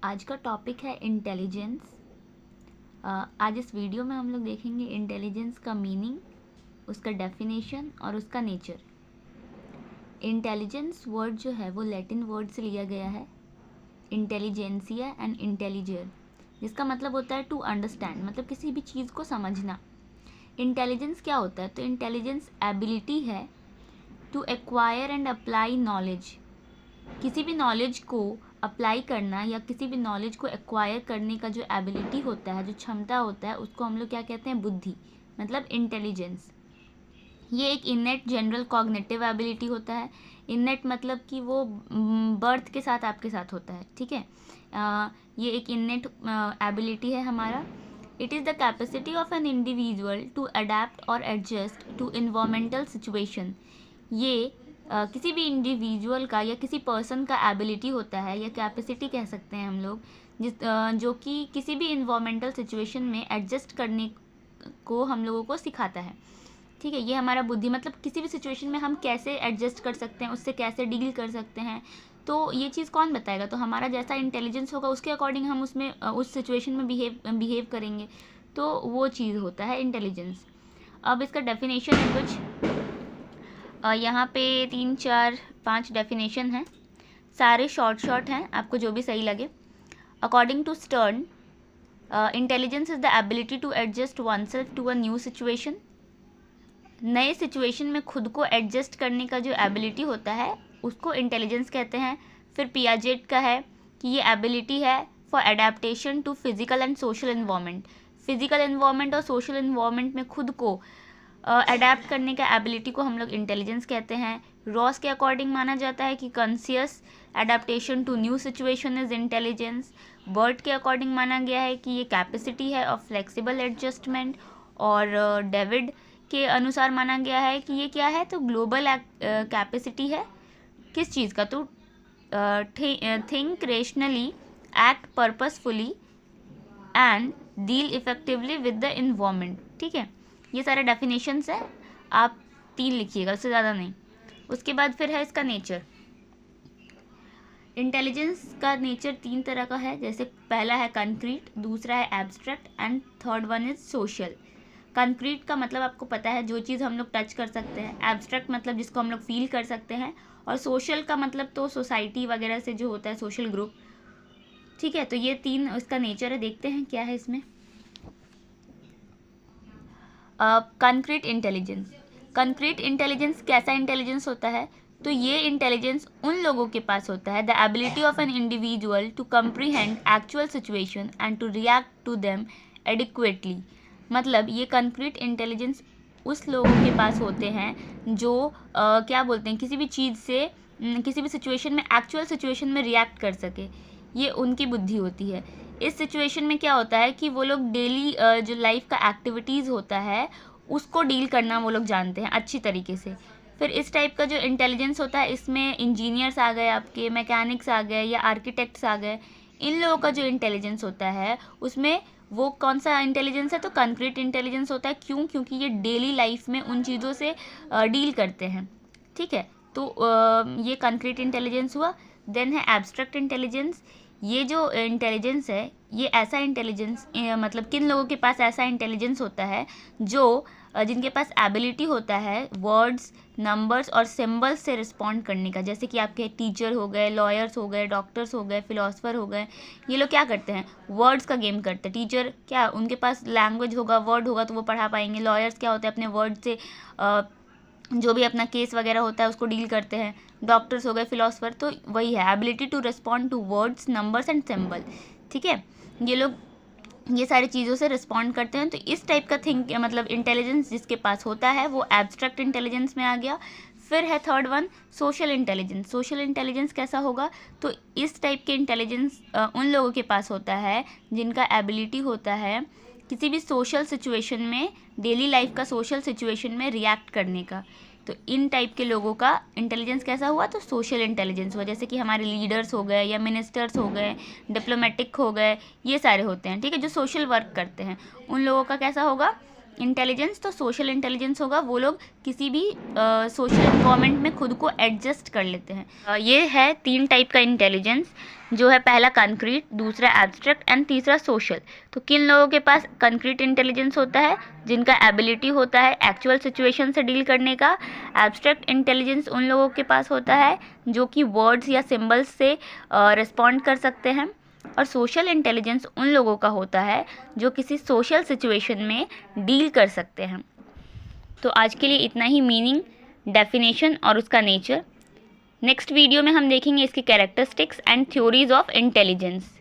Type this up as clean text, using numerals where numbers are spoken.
आज का टॉपिक है इंटेलिजेंस। आज इस वीडियो में हम लोग देखेंगे इंटेलिजेंस का मीनिंग, उसका डेफिनेशन और उसका नेचर। इंटेलिजेंस वर्ड जो है वो लैटिन वर्ड से लिया गया है, इंटेलिजेंसिया एंड इंटेलिजर, जिसका मतलब होता है टू अंडरस्टैंड, मतलब किसी भी चीज़ को समझना। इंटेलिजेंस क्या होता है? तो इंटेलिजेंस एबिलिटी है to acquire and apply knowledge, किसी भी नॉलेज को अप्लाई करना या किसी भी नॉलेज को एक्वायर करने का जो एबिलिटी होता है, जो क्षमता होता है, उसको हम लोग क्या कहते हैं? बुद्धि, मतलब इंटेलिजेंस। ये एक इनेट जनरल कॉग्निटिव एबिलिटी होता है। इनेट मतलब कि वो बर्थ के साथ आपके साथ होता है, ठीक है। ये एक इनेट एबिलिटी है हमारा। It is the capacity of an individual to adapt और एडजस्ट टू इन्वायरमेंटल सिचुएशन। ये किसी भी इंडिविजुअल का या किसी पर्सन का एबिलिटी होता है या कैपेसिटी कह सकते हैं हम लोग, जो कि किसी भी इन्वायरमेंटल सिचुएशन में एडजस्ट करने को हम लोगों को सिखाता है, ठीक है। ये हमारा बुद्धि, मतलब किसी भी सिचुएशन में हम कैसे एडजस्ट कर सकते हैं, उससे कैसे डील कर सकते हैं, तो ये चीज़ कौन बताएगा? तो हमारा जैसा इंटेलिजेंस होगा उसके अकॉर्डिंग हम उसमें उस सिचुएशन में बिहेव करेंगे, तो वो चीज़ होता है इंटेलिजेंस। अब इसका डेफिनेशन है कुछ, यहाँ पे 3, 4, 5 डेफिनेशन हैं, सारे शॉर्ट हैं, आपको जो भी सही लगे। According to Stern, intelligence is the ability to adjust oneself to a new situation. नए सिचुएशन में खुद को एडजस्ट करने का जो एबिलिटी होता है उसको इंटेलिजेंस कहते हैं। फिर पियाजेट का है कि ये एबिलिटी है for adaptation to physical and social environment. Physical environment और सोशल इन्वायरमेंट में खुद को अडेप्ट करने का एबिलिटी को हम लोग इंटेलिजेंस कहते हैं। रॉस के अकॉर्डिंग माना जाता है कि conscious adaptation to new situation is intelligence. Burt के अकॉर्डिंग माना गया है कि ये कैपेसिटी है ऑफ फ्लेक्सिबल एडजस्टमेंट। और डेविड के अनुसार माना गया है कि ये क्या है? तो ग्लोबल कैपेसिटी है किस चीज़ का? तो think rationally, act purposefully and deal effectively with the environment, ठीक है। ये सारे डेफिनेशंस हैं, आप 3 लिखिएगा, उससे ज़्यादा नहीं। उसके बाद फिर है इसका नेचर। इंटेलिजेंस का नेचर 3 तरह का है, जैसे पहला है कंक्रीट, दूसरा है abstract and third one is social. Concrete का मतलब आपको पता है, जो चीज़ हम लोग टच कर सकते हैं। एब्स्ट्रैक्ट मतलब जिसको हम लोग फील कर सकते हैं। और सोशल का मतलब तो सोसाइटी वगैरह से जो होता है, सोशल ग्रुप, ठीक है। तो ये 3 इसका नेचर है, देखते हैं क्या है इसमें। Concrete intelligence. कंक्रीट इंटेलिजेंस कैसा इंटेलिजेंस होता है? तो ये इंटेलिजेंस उन लोगों के पास होता है, the ability of an individual to comprehend actual situation and to react to them adequately. मतलब ये कंक्रीट इंटेलिजेंस उस लोगों के पास होते हैं जो क्या बोलते हैं, किसी भी चीज़ से किसी भी सिचुएशन में, एक्चुअल सिचुएशन में रिएक्ट कर सके, ये उनकी बुद्धि होती है। इस सिचुएशन में क्या होता है कि वो लोग डेली जो लाइफ का एक्टिविटीज़ होता है उसको डील करना वो लोग जानते हैं अच्छी तरीके से। फिर इस टाइप का जो इंटेलिजेंस होता है, इसमें इंजीनियर्स आ गए, आपके मैकेनिक्स आ गए या आर्किटेक्ट्स आ गए, इन लोगों का जो इंटेलिजेंस होता है उसमें वो कौन सा इंटेलिजेंस है? तो कंक्रीट इंटेलिजेंस होता है। क्यों? क्योंकि ये डेली लाइफ में उन चीज़ों से डील करते हैं, ठीक है। तो ये कंक्रीट इंटेलिजेंस हुआ। देन है एब्स्ट्रैक्ट इंटेलिजेंस। ये जो इंटेलिजेंस है, ये ऐसा इंटेलिजेंस, मतलब किन लोगों के पास ऐसा इंटेलिजेंस होता है जो जिनके पास एबिलिटी होता है वर्ड्स, नंबर्स और सिंबल्स से रिस्पॉन्ड करने का। जैसे कि आपके टीचर हो गए, लॉयर्स हो गए, डॉक्टर्स हो गए, फिलोसफर हो गए, ये लोग क्या करते हैं? वर्ड्स का गेम करते हैं। टीचर क्या, उनके पास लैंग्वेज होगा, वर्ड होगा तो वो पढ़ा पाएंगे। लॉयर्स क्या होते हैं? अपने वर्ड से जो भी अपना केस वगैरह होता है उसको डील करते हैं। डॉक्टर्स हो गए, फिलोसफर, तो वही है ability to respond to words, numbers and symbol, ठीक है। ये लोग ये सारी चीज़ों से रिस्पॉन्ड करते हैं। तो इस टाइप का मतलब इंटेलिजेंस जिसके पास होता है वो एब्स्ट्रैक्ट इंटेलिजेंस में आ गया। फिर है third one social intelligence. Social intelligence कैसा होगा? तो इस टाइप के इंटेलिजेंस उन लोगों के पास होता है जिनका एबिलिटी होता है किसी भी सोशल सिचुएशन में, डेली लाइफ का सोशल सिचुएशन में रिएक्ट करने का। तो इन टाइप के लोगों का इंटेलिजेंस कैसा हुआ? तो सोशल इंटेलिजेंस हुआ। जैसे कि हमारे लीडर्स हो गए या मिनिस्टर्स हो गए, डिप्लोमेटिक हो गए, ये सारे होते हैं, ठीक है, जो सोशल वर्क करते हैं। उन लोगों का कैसा होगा? इंटेलिजेंस तो सोशल इंटेलिजेंस होगा, वो लोग किसी भी सोशल इन्वायरमेंट में खुद को एडजस्ट कर लेते हैं। ये है 3 टाइप का इंटेलिजेंस, जो है पहला कंक्रीट, दूसरा एब्स्ट्रैक्ट एंड तीसरा सोशल। तो किन लोगों के पास कंक्रीट इंटेलिजेंस होता है? जिनका एबिलिटी होता है एक्चुअल सिचुएशन से डील करने का। एब्स्ट्रैक्ट इंटेलिजेंस उन लोगों के पास होता है जो कि वर्ड्स या सिम्बल्स से रिस्पॉन्ड कर सकते हैं। और सोशल इंटेलिजेंस उन लोगों का होता है जो किसी सोशल सिचुएशन में डील कर सकते हैं। तो आज के लिए इतना ही मीनिंग, डेफिनेशन और उसका नेचर। नेक्स्ट वीडियो में हम देखेंगे इसकी characteristics and theories of intelligence.